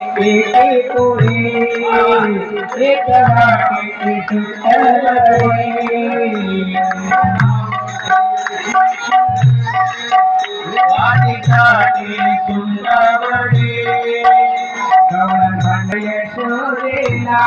एक कोणी एक वाटी वाटी काटी सुंदरवडी गवळण भांडे शोधेला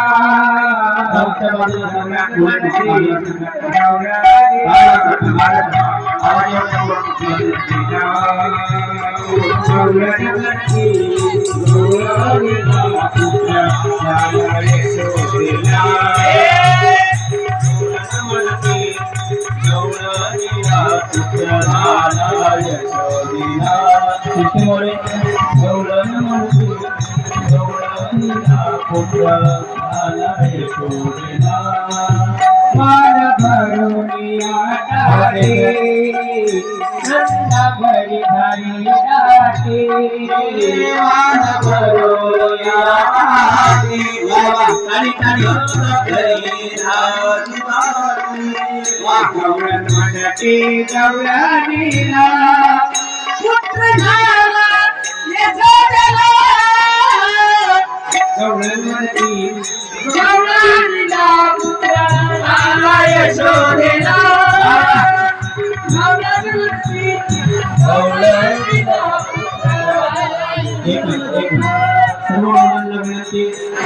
मान भरुनिया नंदा भरी धरी राटे मान भरुनिया गवळण म्हणते गवळणीला पुत्र झाला यशोदेला गवळण म्हणते गवळणीला पुत्र झाला यशोदेला गवळण म्हणते गवळणीला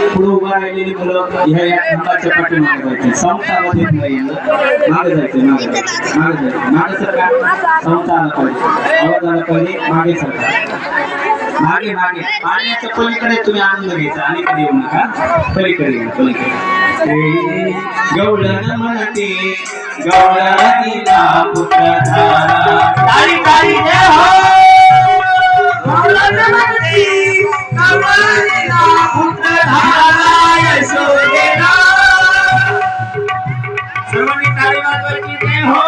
पुढे उभा राहिलेली मुलं ह्या खंबाच्या पाठीमागे जायचे संस्थामध्ये मागे जायचे मागे सरकार संस्था आला पाहिजे आवाज आला पाहिजे मागे सरकार मागे मागे पाण्याच्या पलीकडे तुम्ही आनंद घ्यायचा आणि कधी येऊ नका पलीकडे गवळण म्हणते गवळणीला पुत्र झाला तारी तारी जय हो गवळण म्हणते गवळणीला पुत्र झाला यशोदेला सर्वांनी ताली वाजवायची जय हो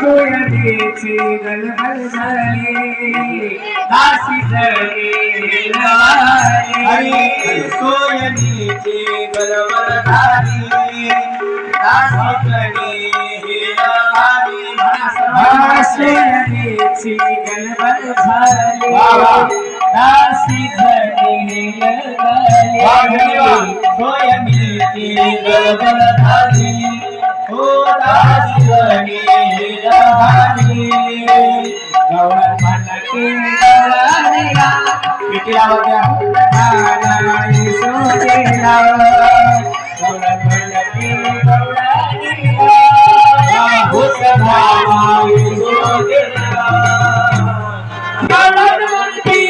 सोयरीची गलबल झाली दासी झाली सोयरीची गलबल झाली दासी झाली सोयरीची गलबल झाली दासी झाली सोयरीची गलबल झाली हो दासी झाली गवळण म्हणते गवळणीला किती आवडत्या यशोदेला गवळण म्हणते गवळणीला पुत्र झाला यशोदेला गवळण म्हणते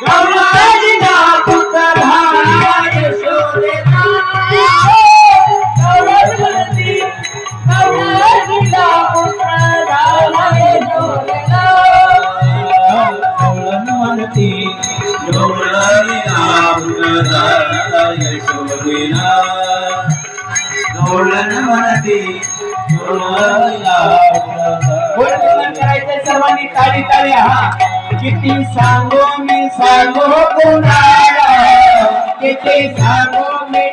गवळणीला पुत्र झाला यशोदेला गवळण म्हणते गवळणीला पुत्र झाला यशोदेला गवळण म्हणते गवळणीला पुत्र झाला यशोदेला गवळण म्हणते गवळणीला करायचं सर्वांनी ताली ताली हा किती सांगू मी सांगू कोणाला किती सांगू मी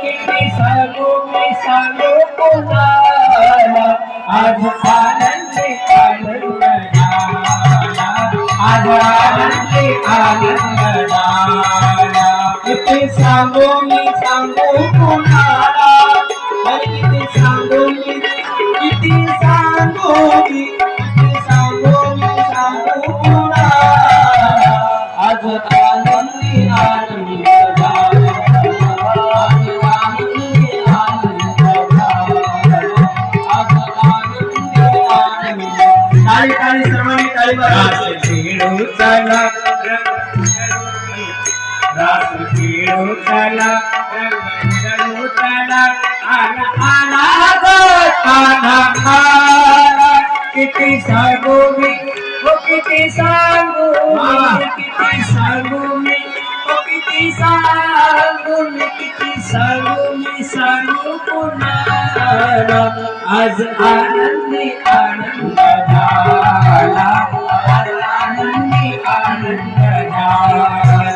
किती सांगू मी सांगू कोणाला आज आनंदी आनंद झाला आज आनंदी आनंद झाला किती सांगू मी सांगू कोणाला किती सांगू मी किती सांगू मी सांगू कोणाला आज आनंदी आनंद झाला आज आनंदी आनंद ताली ताली सर्वांनी ताली रास खेळू चला रंगू चला आना आना आना आना किती सांगू मी किती सांगू किती सांगू मी किती सांगू किती सांगू कोणाला आज आनंदी आनंद झाला आज आनंदी आनंद झाला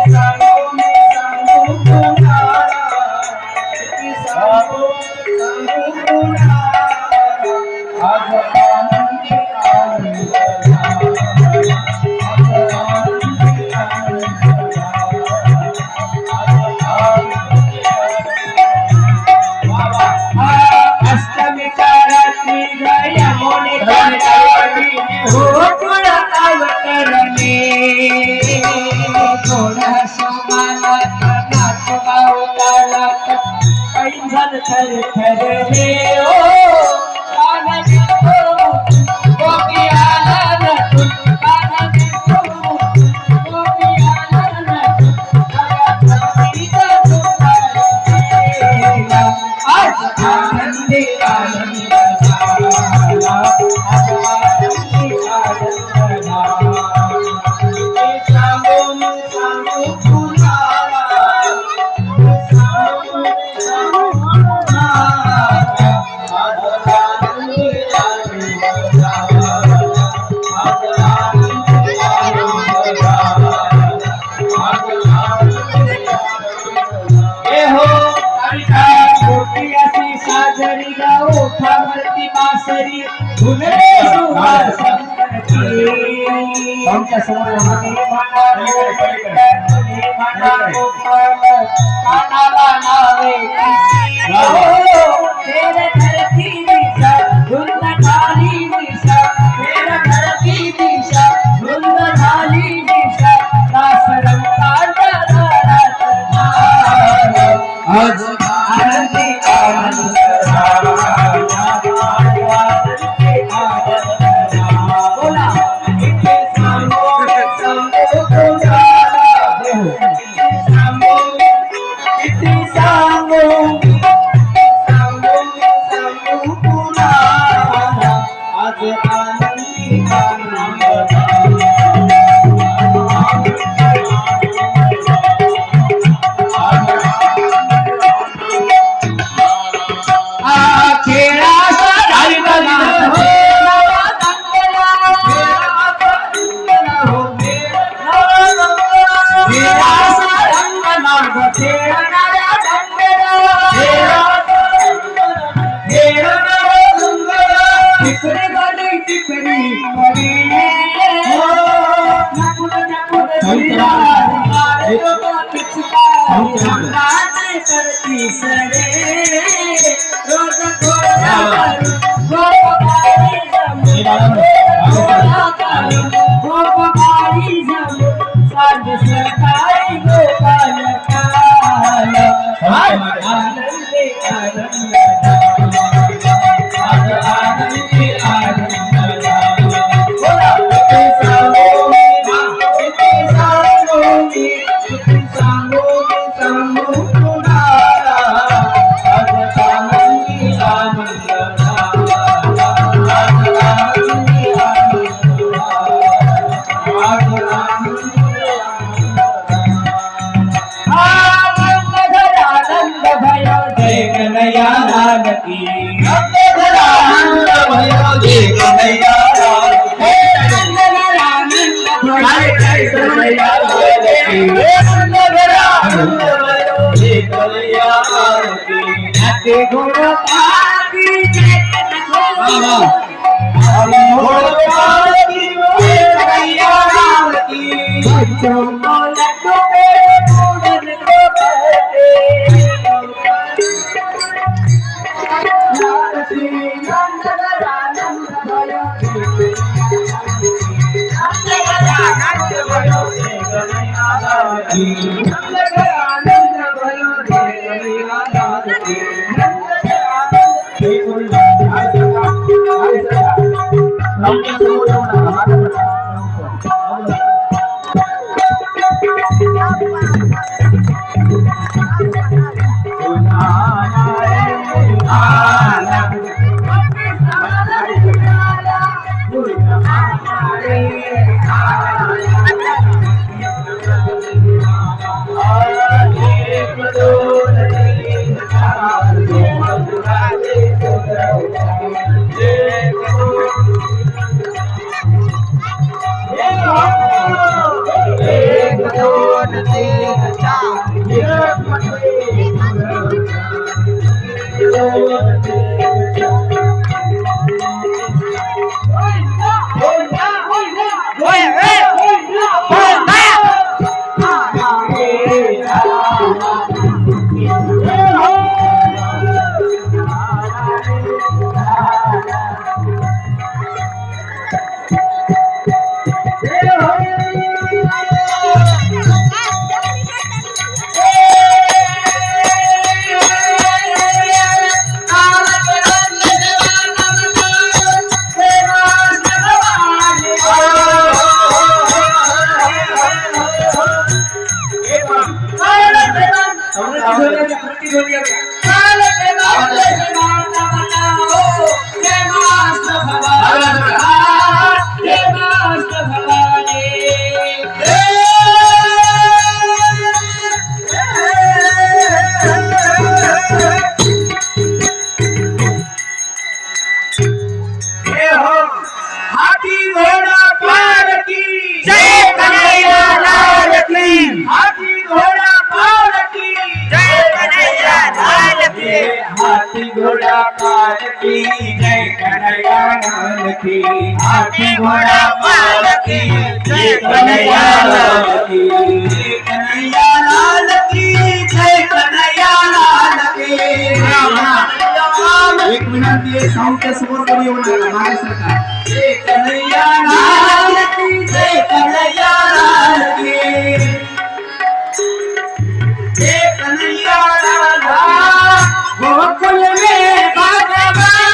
सांगू कोणाला किती सांगू कोणाला आज आनंदी आनंद झाला थर थर रे ओ आनंद आमच्या समोर कानाला नावे तेरे धरती दिशा धुंद ढाली दिशा तेरे धरती दिशा धुंद ढाली दिशा दास रंगाच्या दारात आज आनंदी आनंद प्रतिध्वनी होता जय मास्टर भवानी जय मास्टर भवानी हाथी घोड़ा पार की जय कन्हैया लाल की हाथी घोड़ा पार की जय कन्हैया लाल की हाथी घोड़ा पार की जय कन्हैया लाल की हाथी घोड़ा पार की जय कन्हैया लाल की जय कन्हैया लाल की जय कन्हैया लाल की। एक मिनट ये साउंड के समोर कोणी येऊ नका मागे सरका जय कन्हैया लाल की जय कन्हैया लाल की जय कन्हैया लाल गोकुल में भगवान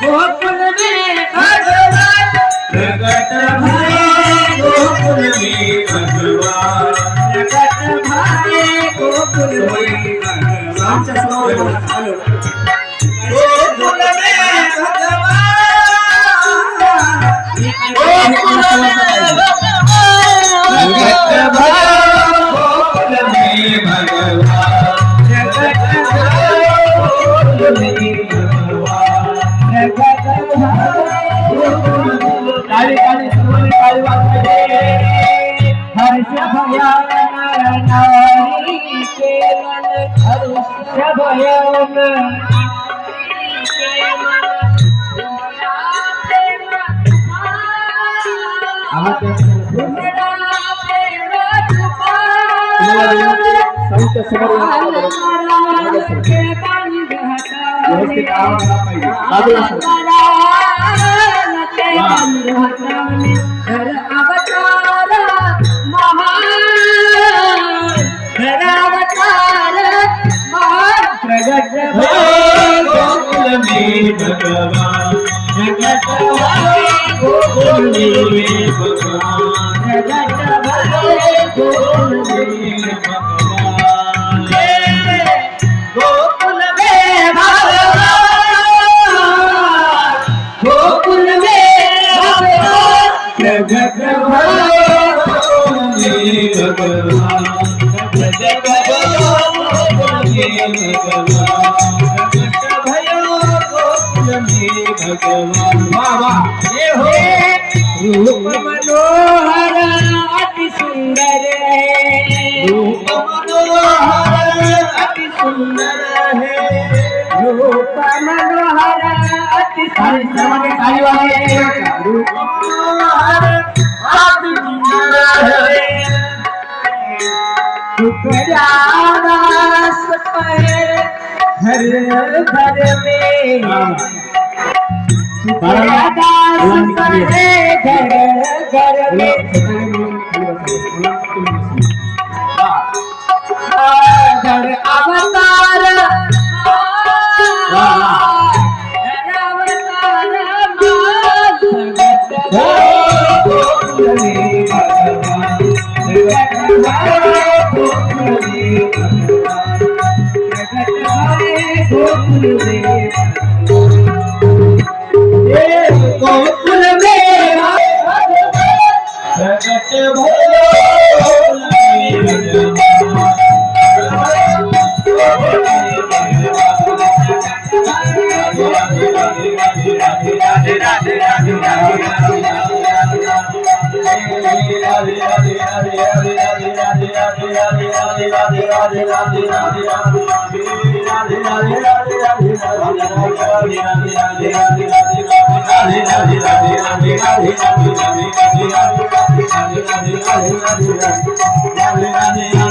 गोकुल में भगवान प्रगट भये गोकुल में भगवान प्रगट भये गोकुल में भगवान गोकुल में भगवान गोकुल में भगवान प्रगट भये गोकुल में भगवान प्रगट भये गोकुल में भगवान प्रगट भये गोकुल में काली काली सुनी काली वाजते हर्ष भयान नारी के मन हर्ष भयान के मन व्यवस्थित आवाज आला पाहिजे बाजूला प्रगट गोकुल में भगवान प्रगट गोकुल में भगवान प्रगट गोकुल में भगवान गोकुल में भगवान गोकुल में भगवान प्रगट गोकुल में भगवान प्रगट गोकुल में भगवान प्रगट भयो गोकुल में भगवान बाबा ये हो रूप मनोहर अति सुंदर है रूप मनोहर अति सुंदर है रूप मनोहर अति सुंदर ताली वाले रूप मनोहर अति सुंदर है सुखरास पर हर घर में सुखरास पर घर घर में घर अवतार गोकुल में प्रगट